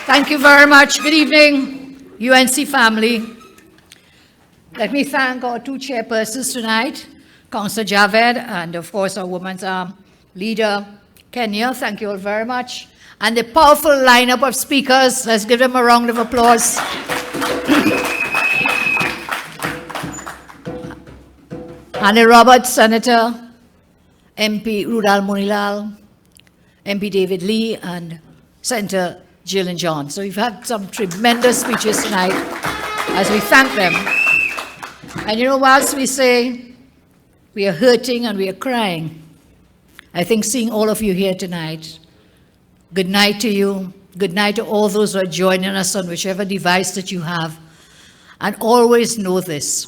Thank you very much. Good evening, UNC family. Let me thank our two chairpersons tonight, Councillor Javed, and of course our women's leader, Kenya. Thank you all very much. And the powerful lineup of speakers. Let's give them a round of applause. Anne Roberts, Senator, MP Rudal Munilal, MP David Lee, and Senator Jill and John. So we've had some tremendous speeches tonight as we thank them. And you know, whilst we say we are hurting and we are crying, I think seeing all of you here tonight, good night to you. Good night to all those who are joining us on whichever device that you have. And always know this.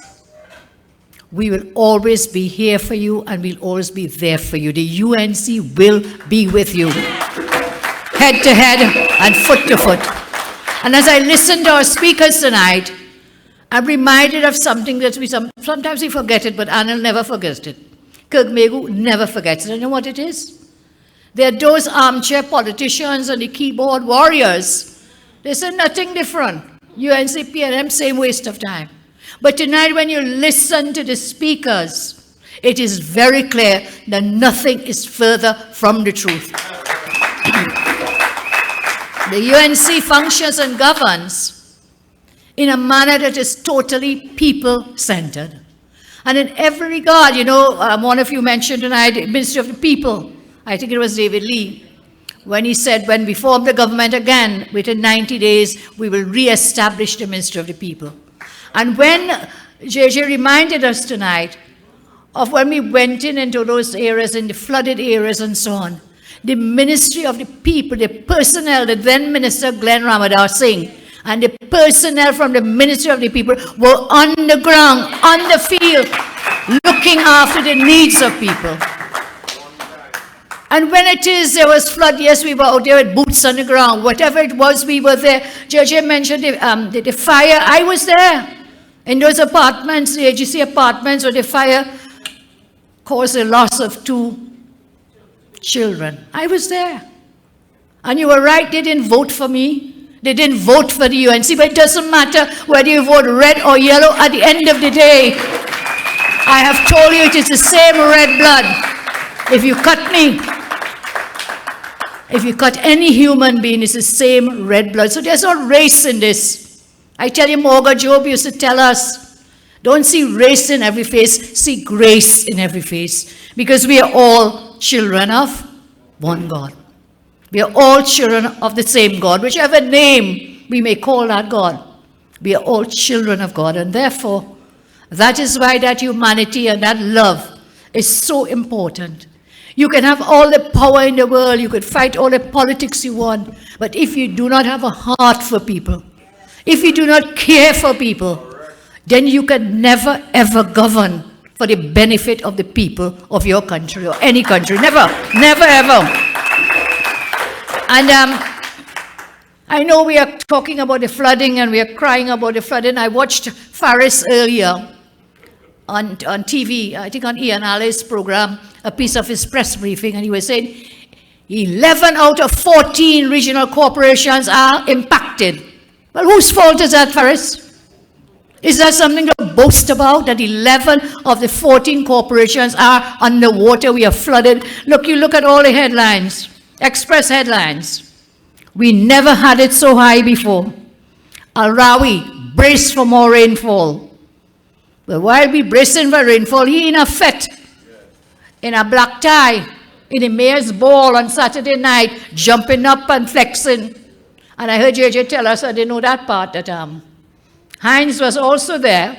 We will always be here for you and we'll always be there for you. The UNC will be with you. Head to head and foot to foot. And as I listen to our speakers tonight, I'm reminded of something that sometimes we forget it, but Anil never forgets it. Kirk Megu never forgets it. You know what it is? They're those armchair politicians and the keyboard warriors. They say nothing different. UNC, PNM, same waste of time. But tonight when you listen to the speakers, it is very clear that nothing is further from the truth. The UNC functions and governs in a manner that is totally people-centered. And in every regard, you know, one of you mentioned tonight, the Ministry of the People, I think it was David Lee, when he said, when we form the government again, within 90 days, we will re-establish the Ministry of the People. And when JJ reminded us tonight of when we went into those areas, in the flooded areas and so on, the Ministry of the People, the personnel, the then Minister Glenn Ramadar Singh, and the personnel from the Ministry of the People were on the ground, on the field, looking after the needs of people. And when there was flood, yes, we were out there with boots on the ground. Whatever it was, we were there. JJ mentioned the fire. I was there. In those apartments, the AGC apartments, where the fire caused the loss of 2 children. I was there. And you were right, they didn't vote for me. They didn't vote for the UNC, but it doesn't matter whether you vote red or yellow. At the end of the day, I have told you it is the same red blood. If you cut me, if you cut any human being, it's the same red blood. So there's no race in this. I tell you, Morgan Job used to tell us, don't see race in every face, see grace in every face. Because we are all children of one God. We are all children of the same God. Whichever name we may call that God, we are all children of God. And therefore, that is why that humanity and that love is so important. You can have all the power in the world, you could fight all the politics you want, but if you do not have a heart for people, if you do not care for people, then you can never ever govern for the benefit of the people of your country or any country. Never, never ever. And I know we are talking about the flooding and we are crying about the flooding. I watched Faris earlier on TV, I think on Ian Ali's program, a piece of his press briefing, and he was saying 11 out of 14 regional corporations are impacted. Well, whose fault is that, Faris? Is that something to boast about, that 11 of the 14 corporations are underwater, we are flooded? Look, you look at all the headlines, Express headlines. We never had it so high before. Al-Rawi, brace for more rainfall. But while we bracing for rainfall, he in a fet, in a black tie, in the mayor's ball on Saturday night, jumping up and flexing. And I heard JJ tell us, I didn't know that part, that Heinz was also there,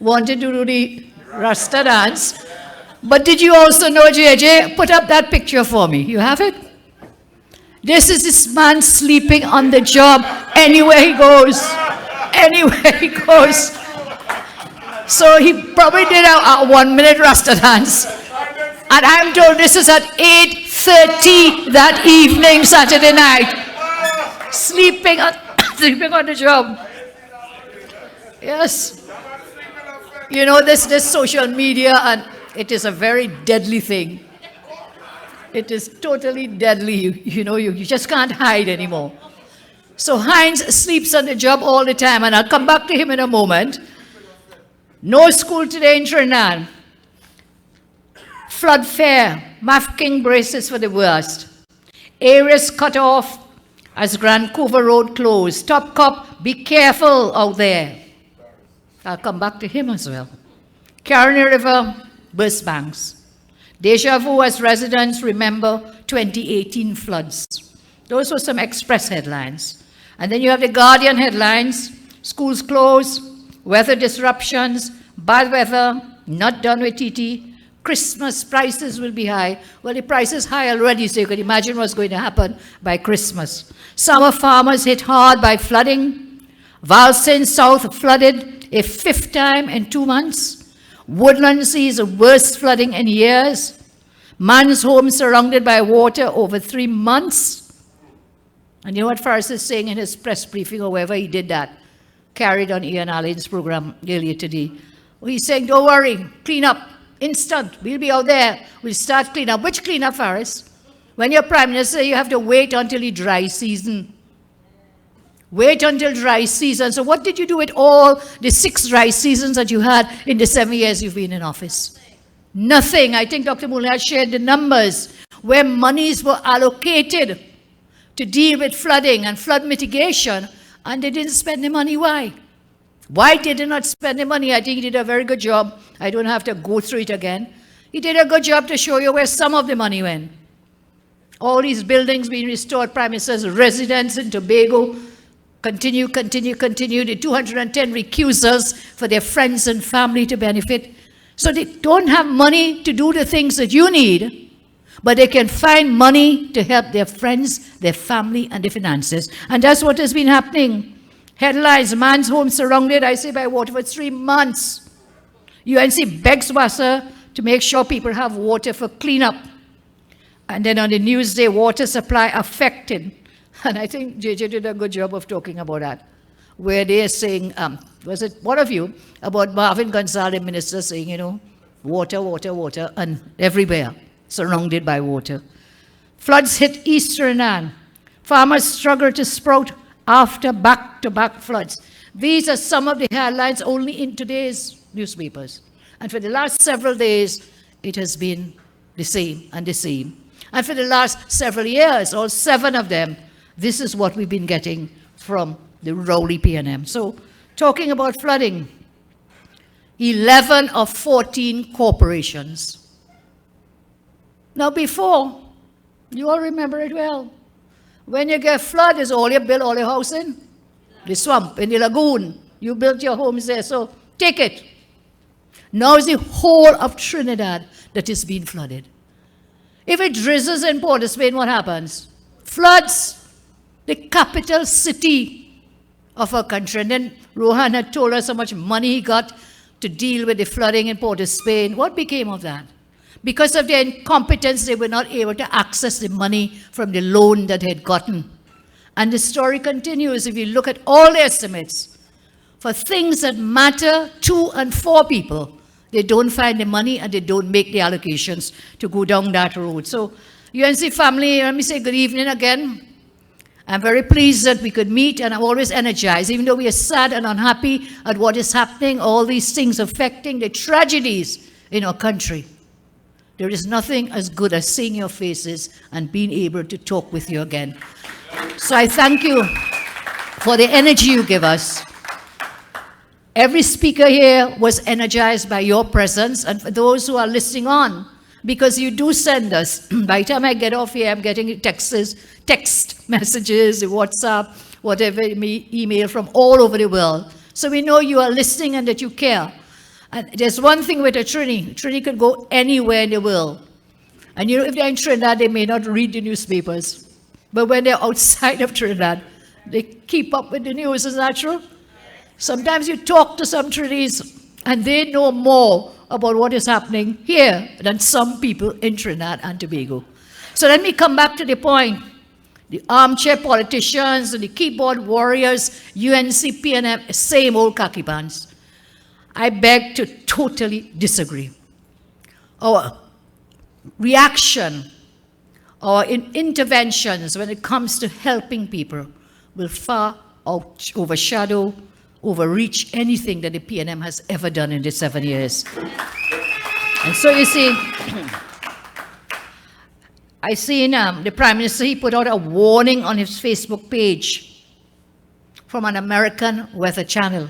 wanted to do the Rasta dance. But did you also know, JJ, put up that picture for me. You have it? This is this man sleeping on the job anywhere he goes. Anywhere he goes. So he probably did a 1-minute Rasta dance. And I'm told this is at 8:30 that evening, Saturday night. Sleeping on the job. Yes. You know, this social media, and it is a very deadly thing. It is totally deadly. You know, you just can't hide anymore. So Heinz sleeps on the job all the time, and I'll come back to him in a moment. No school today in Trinidad. Flood fair, mafking braces for the worst. Areas cut off as Grand Couver Road closed. Top Cop, be careful out there. I'll come back to him as well. Caroni River, burst banks. Deja vu as residents remember 2018 floods. Those were some Express headlines. And then you have the Guardian headlines, schools closed, weather disruptions, bad weather, not done with TT, Christmas prices will be high. Well, the price is high already, so you can imagine what's going to happen by Christmas. Summer farmers hit hard by flooding. Valsin South flooded a 5th time in 2 months. Woodland sees the worst flooding in years. Man's home surrounded by water over 3 months. And you know what Faris is saying in his press briefing, or wherever he did that, carried on Ian Allen's program earlier today. He's saying, don't worry, clean up, instant, we'll be out there, we'll start clean up. Which clean up, Faris? When you're Prime Minister, you have to wait until the dry season. Wait until dry season. So what did you do with all the 6 dry seasons that you had in the 7 years you've been in office? Nothing. I think Dr. Mullah shared the numbers where monies were allocated to deal with flooding and flood mitigation, and they didn't spend the money. Why? Why did they not spend the money? I think he did a very good job. I don't have to go through it again. He did a good job to show you where some of the money went. All these buildings being restored, Prime Minister's residence in Tobago, continue. The 210 recusers for their friends and family to benefit. So they don't have money to do the things that you need, but they can find money to help their friends, their family, and their finances. And that's what has been happening. Headlines, man's home surrounded, I say, by water for 3 months. UNC begs Wasser to make sure people have water for cleanup. And then on the Newsday, water supply affected. And I think JJ did a good job of talking about that, where they're saying, was it one of you, about Marvin Gonzalez, minister, saying, you know, water, and everywhere surrounded by water. Floods hit Eastern Trinidad. Farmers struggle to sprout after back-to-back floods. These are some of the headlines only in today's newspapers. And for the last several days, it has been the same and the same. And for the last several years, all 7 of them, this is what we've been getting from the Rowley PNM. So, talking about flooding, 11 of 14 corporations. Now before, you all remember it well, when you get flood, is all you build all your house in? The swamp, in the lagoon. You built your homes there, so take it. Now it's the whole of Trinidad that is being flooded. If it drizzles in Port of Spain, what happens? Floods the capital city of our country. And then Rohan had told us how much money he got to deal with the flooding in Port of Spain. What became of that? Because of their incompetence, they were not able to access the money from the loan that they had gotten. And the story continues. If you look at all the estimates, for things that matter to and for people, they don't find the money and they don't make the allocations to go down that road. So, UNC family, let me say good evening again. I'm very pleased that we could meet, and I'm always energized, even though we are sad and unhappy at what is happening, all these things affecting the tragedies in our country. There is nothing as good as seeing your faces and being able to talk with you again. So I thank you for the energy you give us. Every speaker here was energized by your presence, and for those who are listening on, because you do send us. By the time I get off here, I'm getting text messages, WhatsApp, whatever, email from all over the world. So we know you are listening and that you care. And there's one thing with a Trini. Trini could go anywhere in the world. And you know, if they're in Trinidad, they may not read the newspapers. But when they're outside of Trinidad, they keep up with the news. Isn't that true? Sometimes you talk to some Trinis, and they know more about what is happening here than some people in Trinidad and Tobago. So let me come back to the point. The armchair politicians and the keyboard warriors, UNC, PNM, same old khaki pants. I beg to totally disagree. Our reaction, our interventions when it comes to helping people will far overshadow, overreach anything that the PNM has ever done in the 7 years. And so you see, I seen the Prime Minister, he put out a warning on his Facebook page from an American weather channel.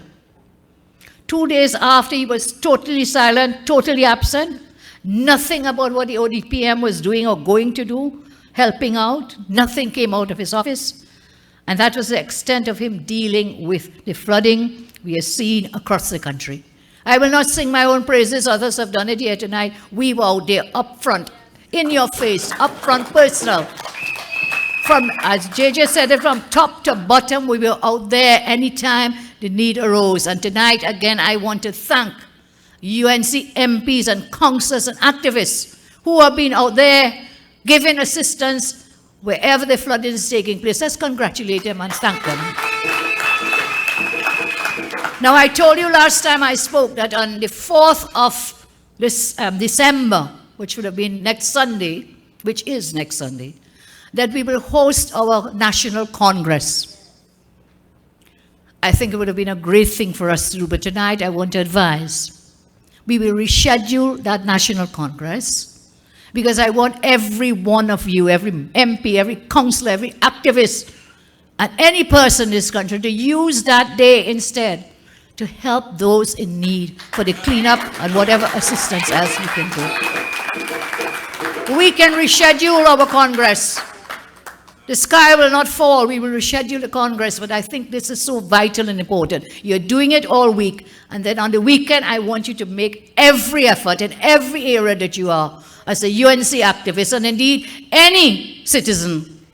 2 days after, he was totally silent, totally absent. Nothing about what the ODPM was doing or going to do, helping out. Nothing came out of his office. And that was the extent of him dealing with the flooding we are seeing across the country. I will not sing my own praises. Others have done it here tonight. We were out there up front, in your face, up front, personal. From, as JJ said it, from top to bottom, we were out there anytime the need arose. And tonight, again, I want to thank UNC MPs and councillors and activists who have been out there giving assistance wherever the flooding is taking place. Let's congratulate them and thank them. Now, I told you last time I spoke that on the 4th of this December, which would have been next Sunday, which is next Sunday, that we will host our National Congress. I think it would have been a great thing for us to do, but tonight I want to advise. We will reschedule that National Congress because I want every one of you, every MP, every councillor, every activist, and any person in this country to use that day instead to help those in need for the cleanup and whatever assistance else we can do. We can reschedule our Congress. The sky will not fall. We will reschedule the Congress, but I think this is so vital and important. You're doing it all week, and then on the weekend, I want you to make every effort in every area that you are, as a UNC activist, and indeed any citizen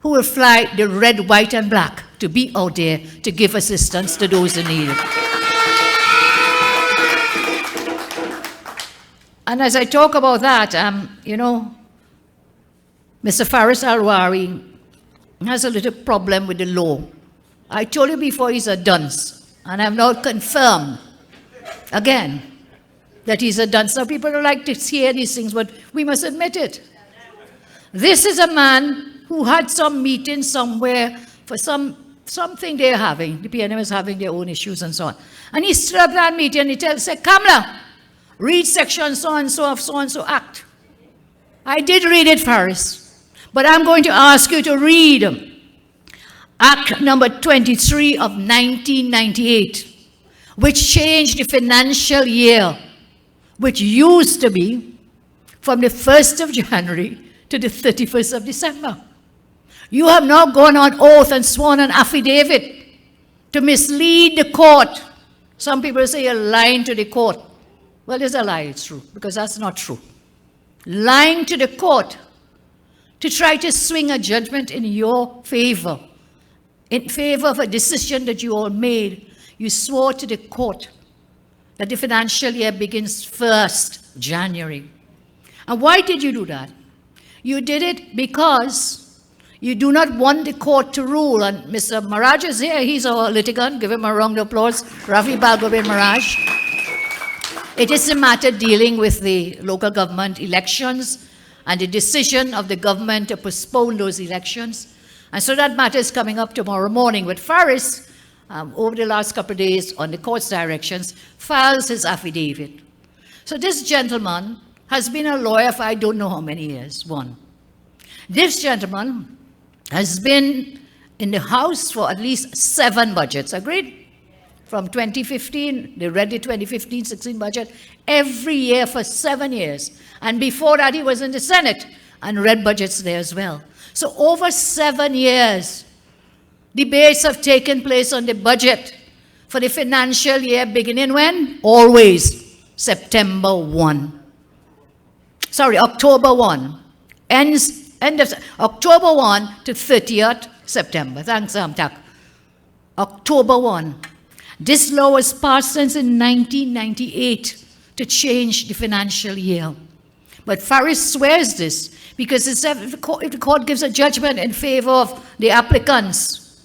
who will fly the red, white, and black to be out there to give assistance to those in need. And as I talk about that, you know, Mr. Faris Alwari has a little problem with the law. I told you before he's a dunce, and I've now confirmed again that he's a dunce. Now, people don't like to hear these things, but we must admit it. This is a man who had some meeting somewhere for something they're having. The PNM is having their own issues and so on. And he stood up that meeting and he said, Kamala, read section so-and-so of so-and-so act. I did read it, Faris. But I'm going to ask you to read Act number 23 of 1998, which changed the financial year, which used to be from the 1st of January to the 31st of December. You have now gone on oath and sworn an affidavit to mislead the court. Some people say you're lying to the court. Well, it's a lie, it's true, because that's not true. Lying to the court to try to swing a judgment in your favor, in favor of a decision that you all made. You swore to the court that the financial year begins 1st January. And why did you do that? You did it because you do not want the court to rule. And Mr. Maraj is here. He's our litigant. Give him a round of applause. Rafi Balgobin Maraj. It is a matter dealing with the local government elections and the decision of the government to postpone those elections. And so that matter is coming up tomorrow morning. But Faris, over the last couple of days, on the court's directions, files his affidavit. So this gentleman has been a lawyer for I don't know how many years, one. This gentleman has been in the House for at least 7 budgets, agreed? From 2015, they read the 2015-16 budget every year for 7 years. And before that, he was in the Senate and read budgets there as well. So over 7 years, debates have taken place on the budget for the financial year beginning when? Always September 1. Sorry, October 1. End of October 1 to 30th September. Thanks, Tak. October 1. This law was passed since in 1998 to change the financial year. But Faris swears this because if the court gives a judgment in favor of the applicants,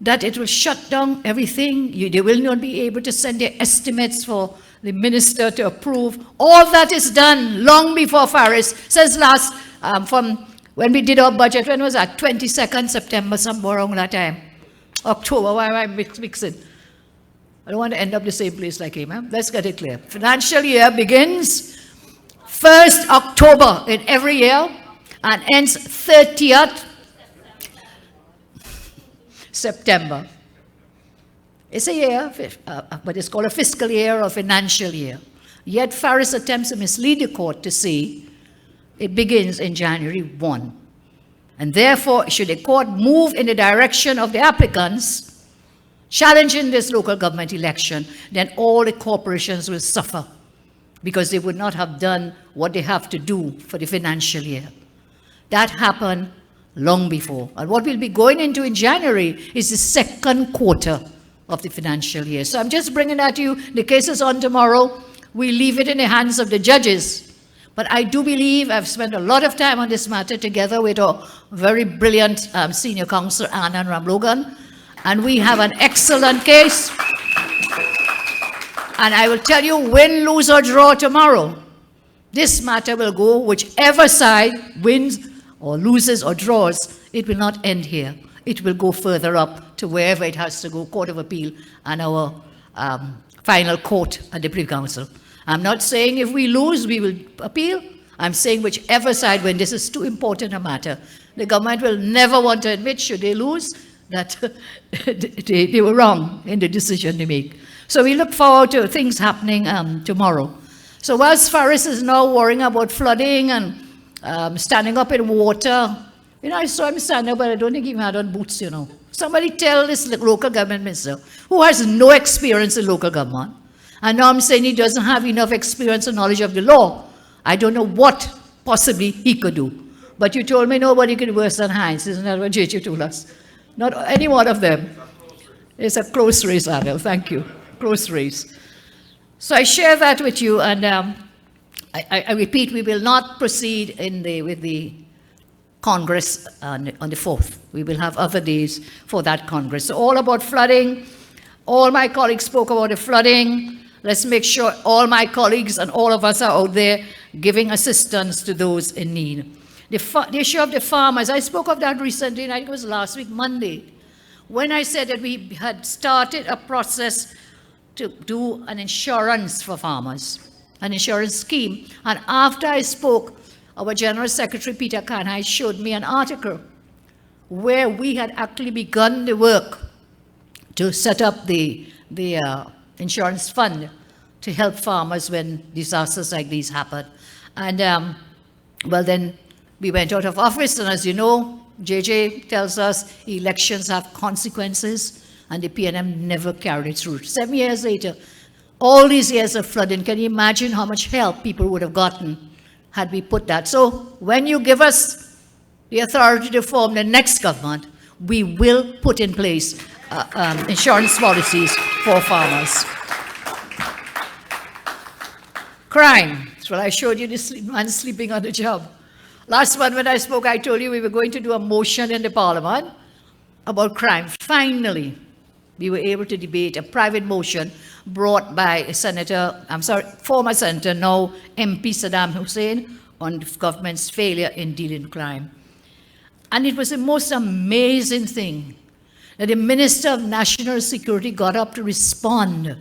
that it will shut down everything. They will not be able to send their estimates for the minister to approve. All that is done long before Faris, since last, from when we did our budget, when was that? 22nd September, somewhere around that time. October, why am I mixing? I don't want to end up the same place like him. Let's get it clear. Financial year begins 1st October in every year and ends 30th September. It's a year, but it's called a fiscal year or financial year. Yet Faris attempts to mislead the court to say it begins in January 1. And therefore, should the court move in the direction of the applicants challenging this local government election, then all the corporations will suffer because they would not have done what they have to do for the financial year. That happened long before. And what we'll be going into in January is the second quarter of the financial year. So I'm just bringing that to you. The case is on tomorrow. We leave it in the hands of the judges. But I do believe I've spent a lot of time on this matter together with our very brilliant senior counsel, Anna Ramlogan, and we have an excellent case. And I will tell you, win, lose, or draw tomorrow, this matter will go whichever side wins or loses or draws. It will not end here. It will go further up to wherever it has to go, Court of Appeal and our final court at the Privy Council. I'm not saying if we lose, we will appeal. I'm saying whichever side, when this is too important a matter, the government will never want to admit, should they lose, that they were wrong in the decision they make. So we look forward to things happening tomorrow. So whilst Faris is now worrying about flooding and standing up in water, I saw him stand up, but I don't think he had on boots, Somebody tell this local government minister, who has no experience in local government, and now I'm saying he doesn't have enough experience and knowledge of the law. I don't know what possibly he could do. But you told me nobody could do worse than Heinz. Isn't that what JJ told us? Not any one of them. It's a close race, Adel. Thank you. Close race. So I share that with you, and I repeat, we will not proceed with the Congress on the 4th. We will have other days for that Congress. So all about flooding. All my colleagues spoke about the flooding. Let's make sure all my colleagues and all of us are out there giving assistance to those in need. The issue of the farmers, I spoke of that recently, and I think it was last week, Monday, when I said that we had started a process to do an insurance for farmers, an insurance scheme. And after I spoke, our General Secretary, Peter Kanhai, showed me an article where we had actually begun the work to set up the insurance fund to help farmers when disasters like these happen. And, well, then we went out of office, and as you know, JJ tells us elections have consequences, and the PNM never carried it through. 7 years later, all these years of flooding, can you imagine how much help people would have gotten had we put that? So when you give us the authority to form the next government, we will put in place insurance policies for farmers. Crime. Well, I showed you this man sleeping on the job. Last month when I spoke, I told you we were going to do a motion in the Parliament about crime. Finally, we were able to debate a private motion brought by a former senator, now MP Saddam Hussein, on the government's failure in dealing with crime. And it was the most amazing thing that the Minister of National Security got up to respond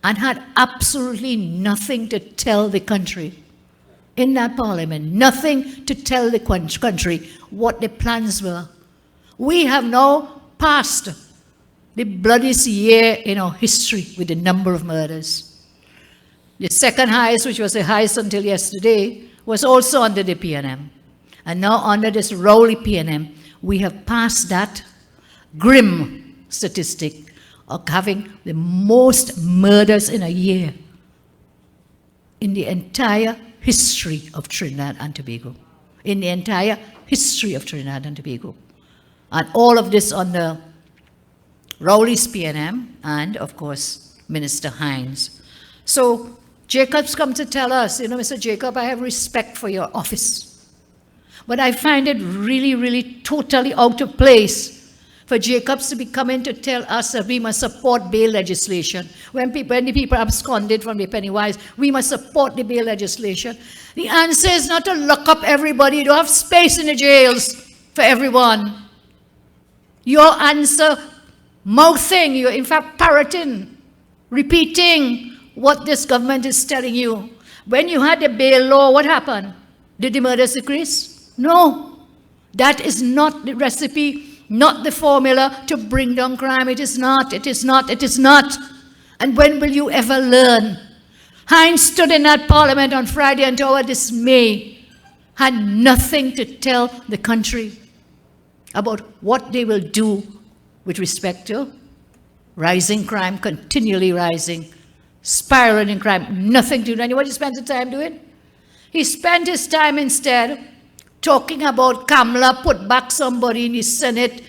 and had absolutely nothing to tell the country in that parliament, nothing to tell the country what the plans were. We have now passed the bloodiest year in our history with the number of murders. The second highest, which was the highest until yesterday, was also under the PNM. And now under this Rowley PNM, we have passed that grim statistic of having the most murders in a year in the entire history of Trinidad and Tobago. In the entire history of Trinidad and Tobago. And all of this under Rowley's PNM and, of course, Minister Hines. So Jacob's come to tell us, Mr. Jacob, I have respect for your office. But I find it really, really totally out of place for Jacobs to be coming to tell us that we must support bail legislation. When the people absconded from the Pennywise, we must support the bail legislation. The answer is not to lock up everybody. You don't have space in the jails for everyone. Your answer, mouthing, you're in fact parroting, repeating what this government is telling you. When you had the bail law, what happened? Did the murders decrease? No. That is not the recipe, not the formula to bring down crime. It is not, it is not, it is not. And when will you ever learn? Hines stood in that parliament on Friday and to our dismay had nothing to tell the country about what they will do with respect to rising crime, continually rising, spiraling crime, nothing to do. And what he spent the time doing? He spent his time instead talking about Kamala put back somebody in the Senate.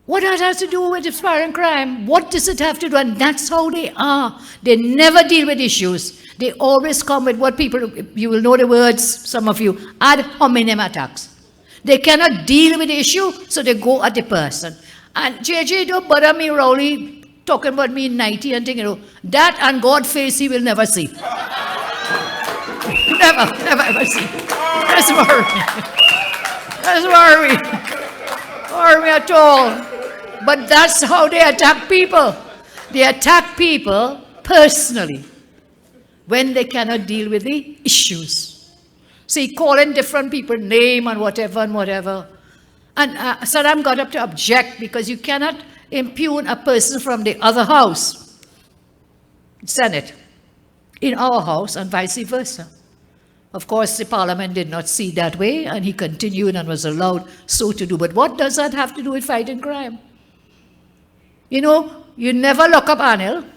What that has to do with spiraling crime? What does it have to do? And that's how they are. They never deal with issues. They always come with what people, you will know the words, some of you, ad hominem attacks. They cannot deal with the issue, so they go at the person. And JJ, don't bother me, Rowley, talking about me in 90 and thinking, that and God face he will never see. Never ever see. That's worry. That's worry. Worry at all. But that's how they attack people. They attack people personally when they cannot deal with the issues. See, calling different people name and whatever and whatever. And Saddam got up to object because you cannot impugn a person from the other house, Senate, in our house and vice versa. Of course, the parliament did not see that way, and he continued and was allowed so to do. But what does that have to do with fighting crime? You know, you never lock up Anil.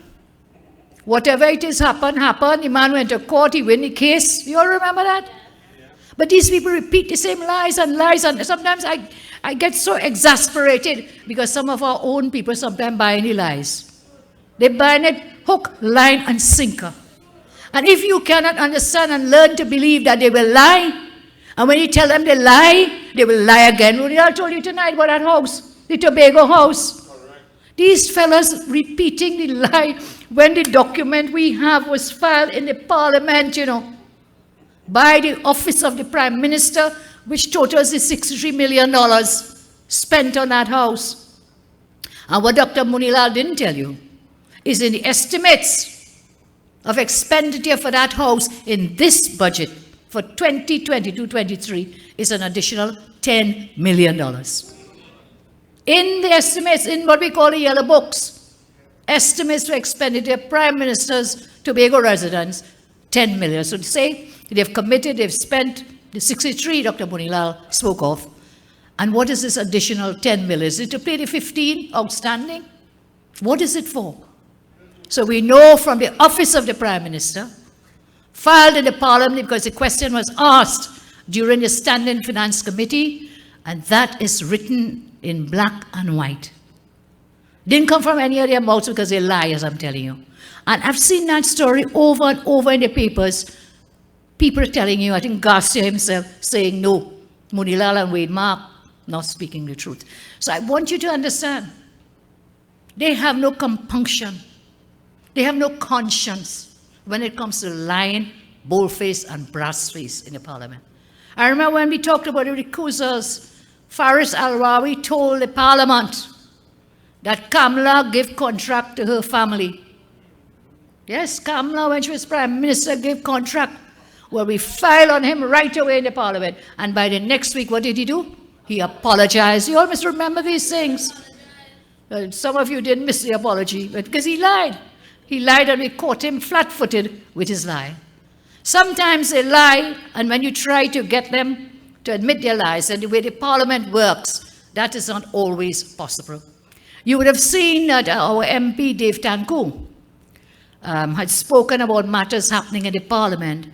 Whatever it is happened. The man went to court, he win the case. You all remember that? Yeah. But these people repeat the same lies, and sometimes I get so exasperated because some of our own people sometimes buy any lies. They buy it hook, line, and sinker. And if you cannot understand and learn to believe that they will lie, and when you tell them they will lie again. I told you tonight about that house, the Tobago house. Correct. These fellas repeating the lie when the document we have was filed in the parliament, by the office of the Prime Minister, which totals the $63 million spent on that house. And what Dr. Munilal didn't tell you is in the estimates of expenditure for that house in this budget for 2022-23 is an additional $10 million. In the estimates, in what we call the yellow books, estimates for expenditure, Prime Minister's Tobago residents, $10 million. So to say, they've committed, they've spent the 63 Dr. Munilal spoke of. And what is this additional 10 million? Is it to pay the 15 outstanding? What is it for? So we know from the office of the Prime Minister, filed in the Parliament because the question was asked during the Standing Finance Committee, and that is written in black and white. Didn't come from any of their mouths because they lie, as I'm telling you. And I've seen that story over and over in the papers. People are telling you, I think Garcia himself saying, no, Munilal and Wade Mark not speaking the truth. So I want you to understand, they have no compunction. They have no conscience when it comes to lying, boldface, and brass-face in the parliament. I remember when we talked about the recusals, Faris Al-Rawi told the parliament that Kamala gave contract to her family. Yes, Kamala, when she was Prime Minister, gave contract. Well, we filed on him right away in the parliament. And by the next week, what did he do? He apologized. You always remember these things. Some of you didn't miss the apology, but because he lied. He lied and we caught him flat-footed with his lie. Sometimes they lie, and when you try to get them to admit their lies, and the way the parliament works, that is not always possible. You would have seen that our MP, Dave Tanku, had spoken about matters happening in the parliament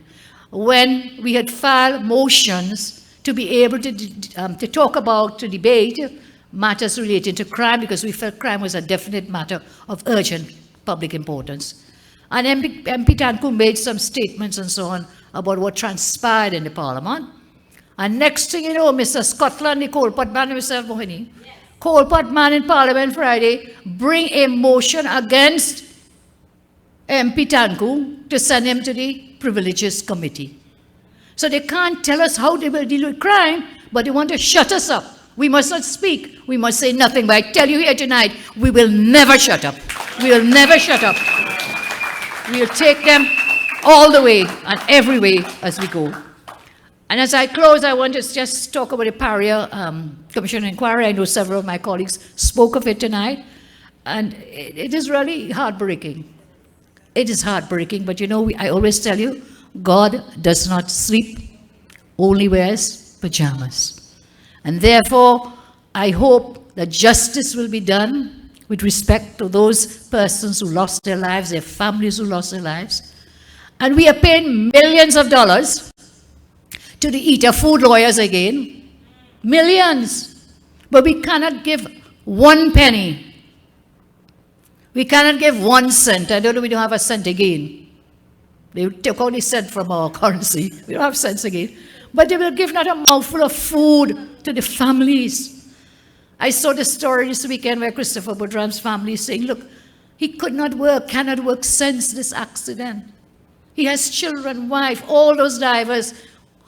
when we had filed motions to be able to talk about, to debate matters relating to crime, because we felt crime was a definite matter of urgent public importance. And MP Tanku made some statements and so on about what transpired in the parliament. And next thing you know, Mr. Scotland, Nicole Potman, and Mr. Mohini Coal pot man in Parliament Friday bring a motion against MP Tanku to send him to the Privileges Committee. So they can't tell us how they will deal with crime, but they want to shut us up. We must not speak. We must say nothing. But I tell you here tonight, we will never shut up. We will never shut up. We will take them all the way and every way as we go. And as I close, I want to just talk about the Paria Commission inquiry. I know several of my colleagues spoke of it tonight. And it is really heartbreaking. It is heartbreaking, but you know, I always tell you, God does not sleep, only wears pajamas. And therefore, I hope that justice will be done with respect to those persons who lost their lives, their families who lost their lives. And we are paying millions of dollars to the Eater food lawyers again. Millions. But we cannot give 1 penny. We cannot give 1 cent. I don't know, we don't have a cent again. They took only cent from our currency. We don't have cents again. But they will give not a mouthful of food to the families. I saw the story this weekend where Christopher Boudram's family is saying, look, he could not work, cannot work since this accident. He has children, wife, all those divers.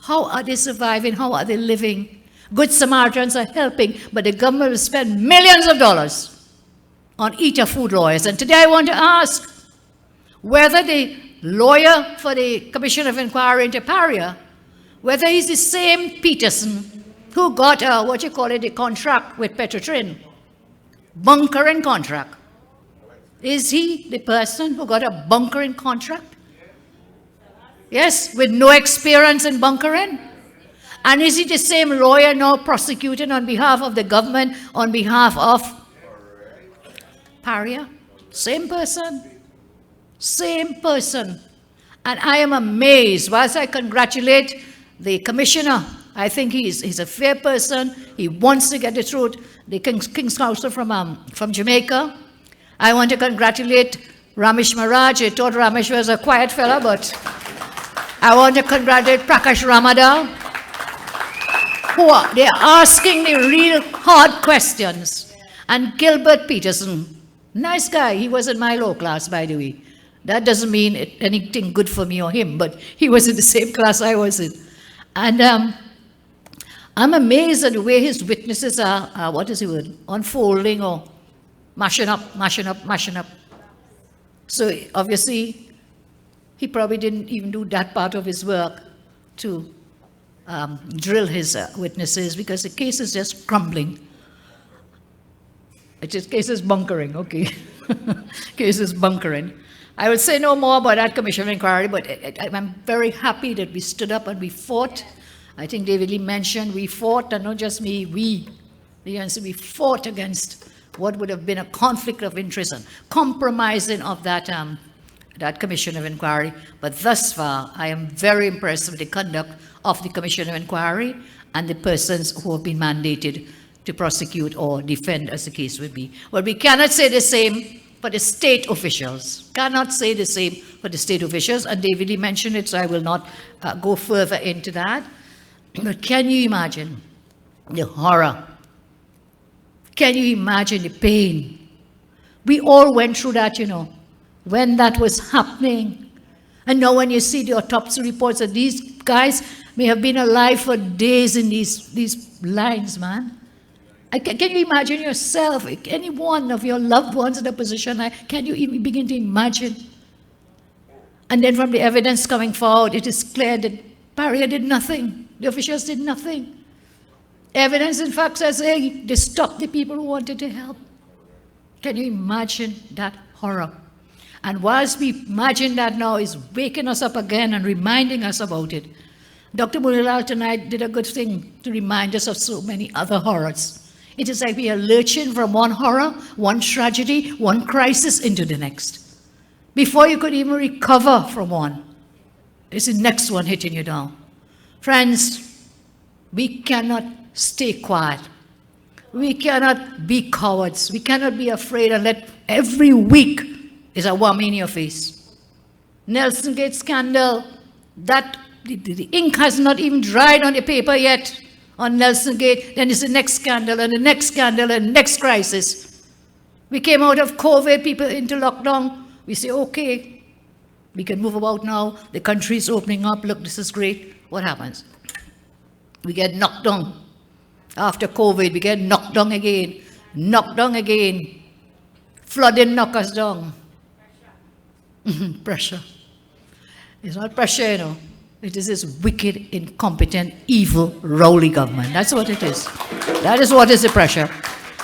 How are they surviving? How are they living? Good Samaritans are helping, but the government will spend millions of dollars on Eater food lawyers. And today I want to ask whether the lawyer for the Commission of Inquiry into Paria, whether he's the same Peterson who got a contract with Petrotrin, bunkering contract. Is he the person who got a bunkering contract? Yes, with no experience in bunkering? And is he the same lawyer now prosecuting on behalf of the government, on behalf of Paria? Same person. Same person. And I am amazed. Whilst I congratulate the commissioner, I think he's a fair person. He wants to get the truth. The King's Counsel from Jamaica. I want to congratulate Ramesh Maharaj. I thought Ramesh was a quiet fella, but I want to congratulate Prakash Ramadhan. They're asking the real hard questions. And Gilbert Peterson, nice guy. He was in my law class, by the way. That doesn't mean anything good for me or him, but he was in the same class I was in. And I'm amazed at the way his witnesses are what is the word, unfolding or mashing up. So obviously, he probably didn't even do that part of his work to drill his witnesses, because the case is just crumbling. The case is bunkering, okay. Case is bunkering. I will say no more about that Commission of Inquiry, but I'm very happy that we stood up and we fought. I think David Lee mentioned we fought, and not just me, the UNC, we fought against what would have been a conflict of interest and compromising of that Commission of Inquiry. But thus far, I am very impressed with the conduct of the Commission of Inquiry and the persons who have been mandated to prosecute or defend, as the case would be. Well, we cannot say the same for the state officials. Cannot say the same for the state officials, and David Lee mentioned it, so I will not go further into that. But can you imagine the horror? Can you imagine the pain? We all went through that, you know, when that was happening. And now when you see the autopsy reports that these guys may have been alive for days in these lines, man. Can you imagine yourself, any one of your loved ones in a position, can you even begin to imagine? And then from the evidence coming forward, it is clear that Paria did nothing. The officials did nothing. Evidence, in fact, says they stopped the people who wanted to help. Can you imagine that horror? And whilst we imagine that now, is waking us up again and reminding us about it. Dr. Mulilal tonight did a good thing to remind us of so many other horrors. It is like we are lurching from one horror, one tragedy, one crisis into the next. Before you could even recover from one, there's the next one hitting you down. Friends, we cannot stay quiet. We cannot be cowards. We cannot be afraid and let every week is a worm in your face. Nelson Gate scandal, that the ink has not even dried on the paper yet on Nelson Gate, then it's the next scandal and the next scandal and the next crisis. We came out of COVID, people into lockdown. We say, okay, we can move about now. The country is opening up. Look, this is great. What happens? We get knocked down. After COVID, we get knocked down again. Knocked down again. Flooding knock us down. Pressure. It's not pressure, you know. It is this wicked, incompetent, evil, rowdy government. That's what it is. That is what is the pressure.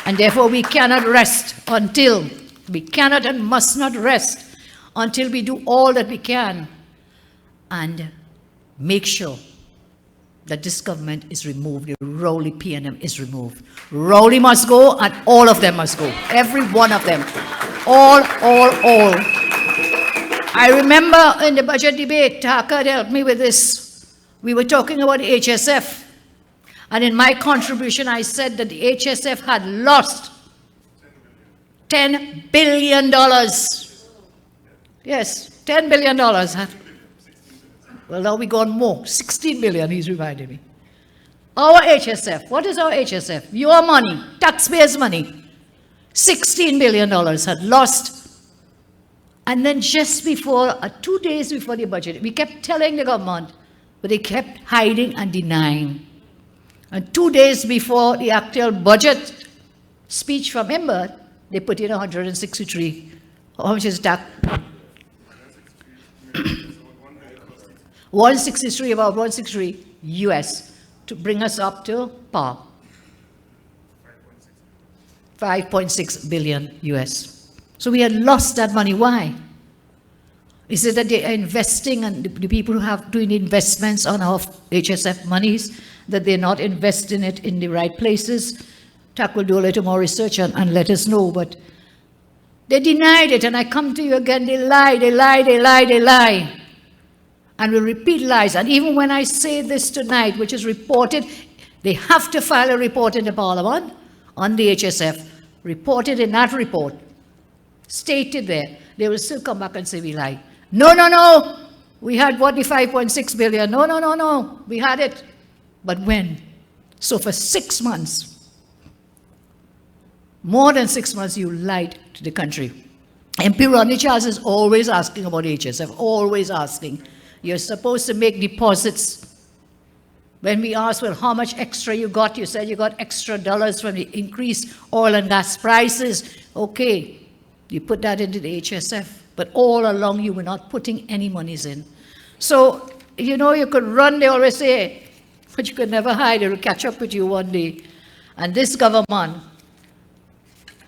And therefore we cannot rest until, we cannot and must not rest until we do all that we can and make sure that this government is removed, the Rowley PNM is removed. Rowley must go and all of them must go. Every one of them. All. I remember in the budget debate, Taka helped me with this. We were talking about HSF. And in my contribution, I said that the HSF had lost $10 billion. Yes, $10 billion. Well, now we gone more. 16 billion, he's reminding me. Our HSF, what is our HSF? Your money, taxpayers' money. $16 billion had lost. And then just before, 2 days before the budget, we kept telling the government, but they kept hiding and denying. And 2 days before the actual budget speech from Imbert, they put in 163. How much is that? 163, about 163 US, to bring us up to par. 5.6 billion US. So we had lost that money. Why? Is it that they are investing, and the people who have doing investments on our HSF monies, that they're not investing it in the right places? TAC will do a little more research and let us know, but they denied it, and I come to you again, they lie. And will repeat lies. And even when I say this tonight, which is reported, they have to file a report in the Parliament on the HSF. Reported in that report. Stated there. They will still come back and say we lie. No. We had 45.6 billion. No. We had it. But when? So for 6 months, more than 6 months, you lied to the country. MP Rodney Charles is always asking about HSF, always asking. You're supposed to make deposits. When we asked, well, how much extra you got? You said you got extra dollars from the increased oil and gas prices. Okay, you put that into the HSF. But all along, you were not putting any monies in. So, you know, you could run, they always say, but you could never hide. It will catch up with you one day. And this government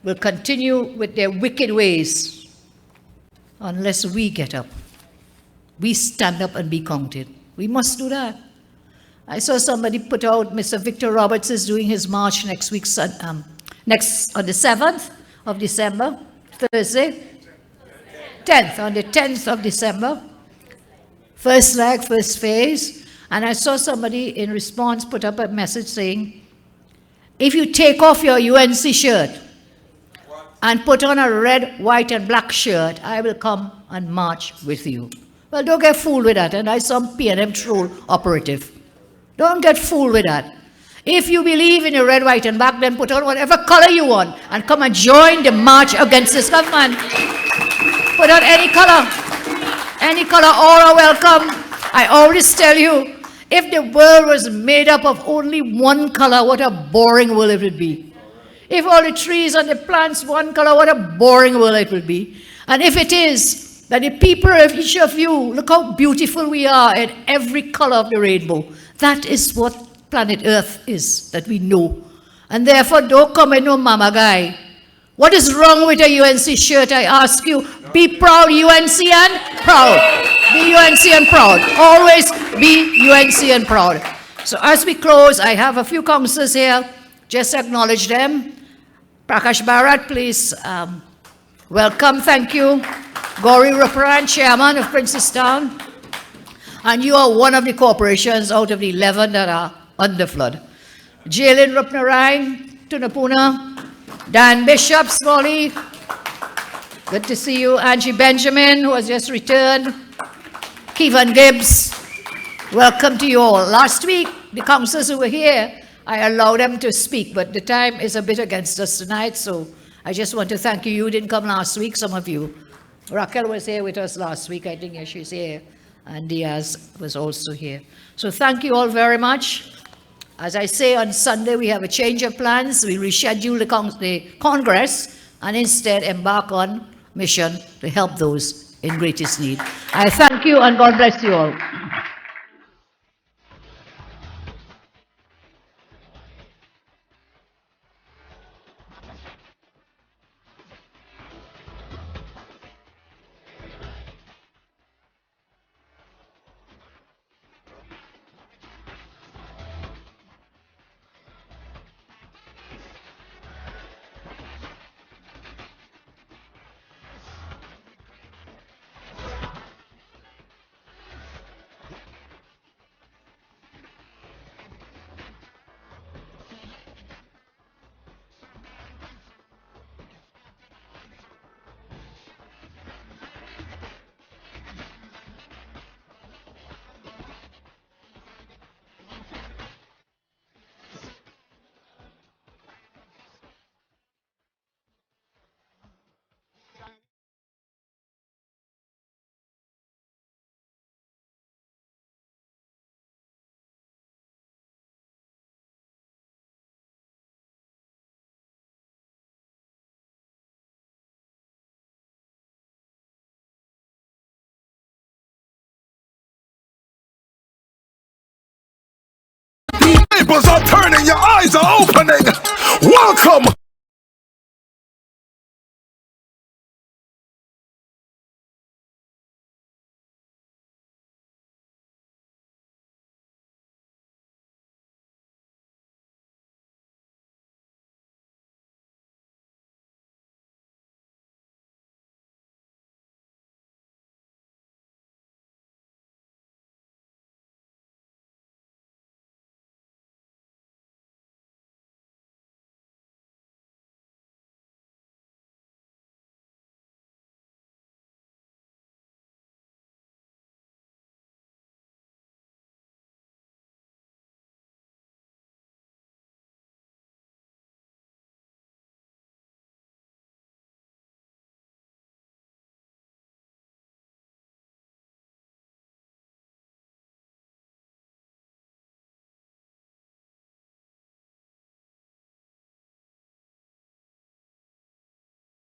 will continue with their wicked ways unless we get up. We stand up and be counted. We must do that. I saw somebody put out, Mr. Victor Roberts is doing his march next week, on the 7th of December, Thursday. 10th, on the 10th of December. First leg, first phase. And I saw somebody in response put up a message saying, if you take off your UNC shirt and put on a red, white, and black shirt, I will come and march with you. Well, don't get fooled with that. And I some PNM troll operative. Don't get fooled with that. If you believe in your red, white, and black, then put on whatever color you want and come and join the march against this government. Put on any color. Any color, all are welcome. I always tell you, if the world was made up of only one color, what a boring world it would be. If all the trees and the plants one color, what a boring world it would be. And if it is, that the people of each of you, look how beautiful we are in every color of the rainbow. That is what planet Earth is, that we know. And therefore, don't come and no mama guy. What is wrong with a UNC shirt, I ask you? Be proud, UNC and proud. Be UNC and proud. Always be UNC and proud. So as we close, I have a few councillors here. Just acknowledge them. Prakash Bharat, please welcome, thank you. Gauri Ruparan, Chairman of Princestown. And you are one of the corporations out of the 11 that are under flood. Jaylin Rupnarayan, Tunapuna. Dan Bishop, Smalley. Good to see you. Angie Benjamin, who has just returned. Kevin Gibbs. Welcome to you all. Last week, the councillors who were here, I allow them to speak, but the time is a bit against us tonight, so I just want to thank you. You didn't come last week, some of you. Raquel was here with us last week, I think she's here, and Diaz was also here. So thank you all very much. As I say, on Sunday we have a change of plans. We reschedule the Congress and instead embark on mission to help those in greatest need. I thank you and God bless you all. Tables are turning, your eyes are opening. Welcome